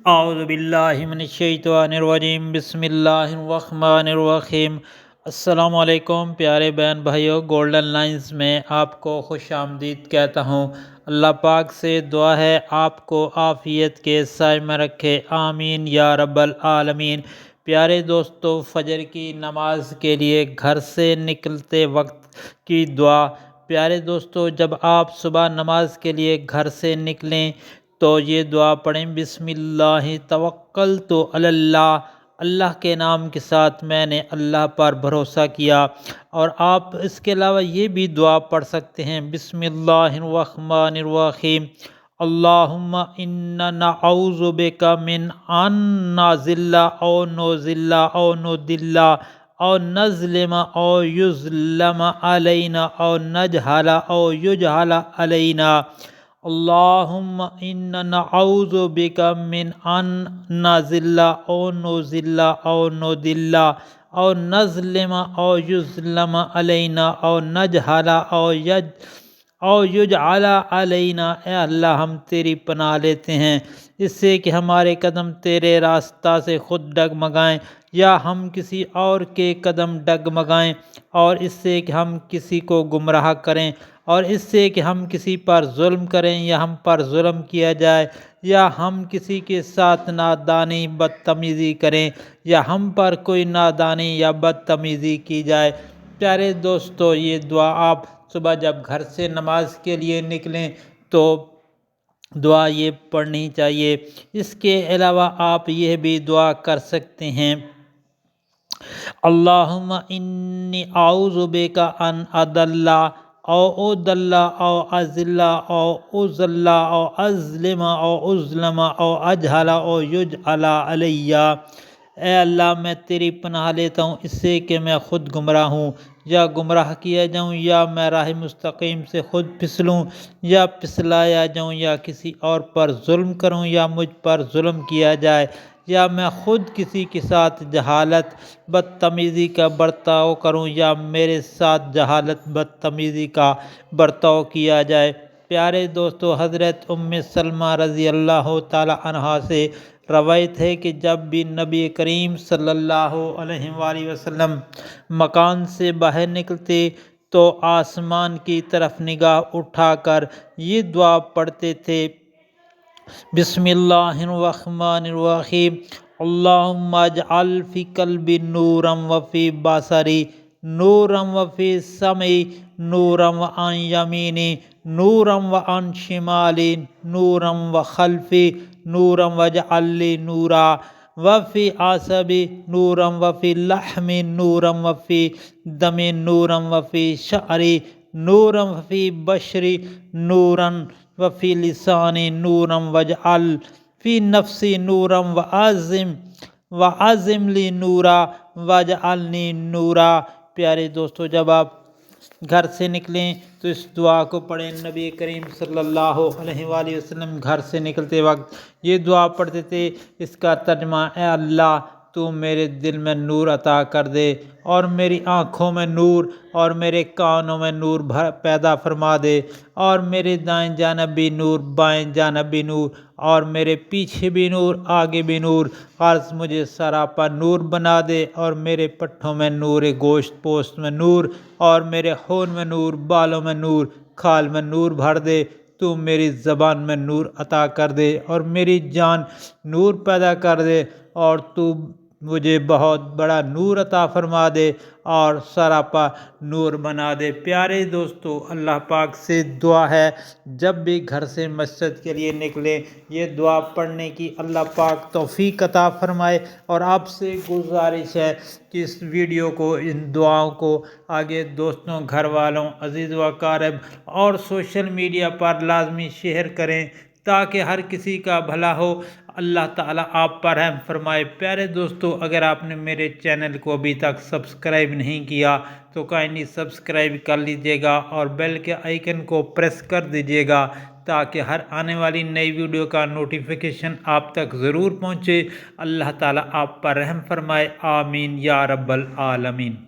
اعوذ باللہ من الشیطان الرجیم، بسم اللہ الرحمن الرحیم۔ السلام علیکم پیارے بہن بھائیوں، گولڈن لائنز میں آپ کو خوش آمدید کہتا ہوں۔ اللہ پاک سے دعا ہے آپ کو عافیت کے سائے میں رکھے، آمین یا رب العالمین۔ پیارے دوستو، فجر کی نماز کے لیے گھر سے نکلتے وقت کی دعا۔ پیارے دوستو، جب آپ صبح نماز کے لیے گھر سے نکلیں تو یہ دعا پڑھیں، بسم اللہ توکلت علی اللہ، اللہ کے نام کے ساتھ میں نے اللہ پر بھروسہ کیا۔ اور آپ اس کے علاوہ یہ بھی دعا پڑھ سکتے ہیں، بسم اللہ الرحمن الرحیم، اللہم انا نعوذ بک من ان نذل او نذل او نضل او نظلم او یظلم علینا او نجہل او یجہل علینا۔ اللہم انا نعوذ بک من ان نذل او نذل او نضل او نظلم او یظلم علینا او نجہل او یجعل علینا۔ اے اللہ، ہم تیری پناہ لیتے ہیں اس سے کہ ہمارے قدم تیرے راستہ سے خود ڈگمگائیں یا ہم کسی اور کے قدم ڈگمگائیں، اور اس سے کہ ہم کسی کو گمراہ کریں، اور اس سے کہ ہم کسی پر ظلم کریں یا ہم پر ظلم کیا جائے، یا ہم کسی کے ساتھ نادانی بدتمیزی کریں یا ہم پر کوئی نادانی یا بدتمیزی کی جائے۔ پیارے دوستو، یہ دعا آپ صبح جب گھر سے نماز کے لیے نکلیں تو دعا یہ پڑھنی چاہیے۔ اس کے علاوہ آپ یہ بھی دعا کر سکتے ہیں، اللہم انی اعوذ بک ان اضل او اضل او اذل او اضل او اظلم او اظلم او اجہل او یجہل علی۔ اے اللہ، میں تیری پناہ لیتا ہوں اس سے کہ میں خود گمراہ ہوں یا گمراہ کیا جاؤں، یا میں راہ مستقیم سے خود پھسلوں یا پھسلایا جاؤں، یا کسی اور پر ظلم کروں یا مجھ پر ظلم کیا جائے، یا میں خود کسی کے ساتھ جہالت بدتمیزی کا برتاؤ کروں یا میرے ساتھ جہالت بدتمیزی کا برتاؤ کیا جائے۔ پیارے دوستو، حضرت ام سلمہ رضی اللہ تعالی عنہا سے روایت ہے کہ جب بھی نبی کریم صلی اللہ علیہ وآلہ وسلم مکان سے باہر نکلتے تو آسمان کی طرف نگاہ اٹھا کر یہ دعا پڑھتے تھے، بسم اللہ الرحمن الرحیم، اللہم اجعل فی قلبی نورا وفی بصری نورا وفی سمعی نورا وعن یمینی نورا وعن شمالی نورا وخلفی نورا واجعل لی نورا وفی عصبی نورا وفی لحمی نورا وفی دمی نورا وفی شعری نورا وفی بشری نورا وفی لسانی نورا واجعل فی نفسی نورا وعظم لی نورا واجعلنی نورا۔ پیارے دوستو، جب آپ گھر سے نکلیں تو اس دعا کو پڑھیں۔ نبی کریم صلی اللہ علیہ وآلہ وسلم گھر سے نکلتے وقت یہ دعا پڑھتے تھے، اس کا ترجمہ، اے اللہ، تو میرے دل میں نور عطا کر دے، اور میری آنکھوں میں نور اور میرے کانوں میں نور پیدا فرما دے، اور میرے دائیں جانب بھی نور، بائیں جانب بھی نور، اور میرے پیچھے بھی نور، آگے بھی نور، عرض مجھے سراپا نور بنا دے، اور میرے پٹھوں میں نور، گوشت پوست میں نور، اور میرے ہون میں نور، بالوں میں نور، کھال میں نور بھر دے، تو میری زبان میں نور عطا کر دے، اور میری جان نور پیدا کر دے، اور تو مجھے بہت بڑا نور عطا فرما دے اور سراپا نور بنا دے۔ پیارے دوستو، اللہ پاک سے دعا ہے جب بھی گھر سے مسجد کے لیے نکلیں یہ دعا پڑھنے کی اللہ پاک توفیق عطا فرمائے، اور آپ سے گزارش ہے کہ اس ویڈیو کو، ان دعاؤں کو آگے دوستوں، گھر والوں، عزیز و اقارب اور سوشل میڈیا پر لازمی شیئر کریں تاکہ ہر کسی کا بھلا ہو۔ اللہ تعالیٰ آپ پر رحم فرمائے۔ پیارے دوستو، اگر آپ نے میرے چینل کو ابھی تک سبسکرائب نہیں کیا تو کائنڈلی سبسکرائب کر لیجئے گا، اور بیل کے آئیکن کو پریس کر دیجئے گا تاکہ ہر آنے والی نئی ویڈیو کا نوٹیفیکیشن آپ تک ضرور پہنچے۔ اللہ تعالیٰ آپ پر رحم فرمائے، آمین یا رب العالمین۔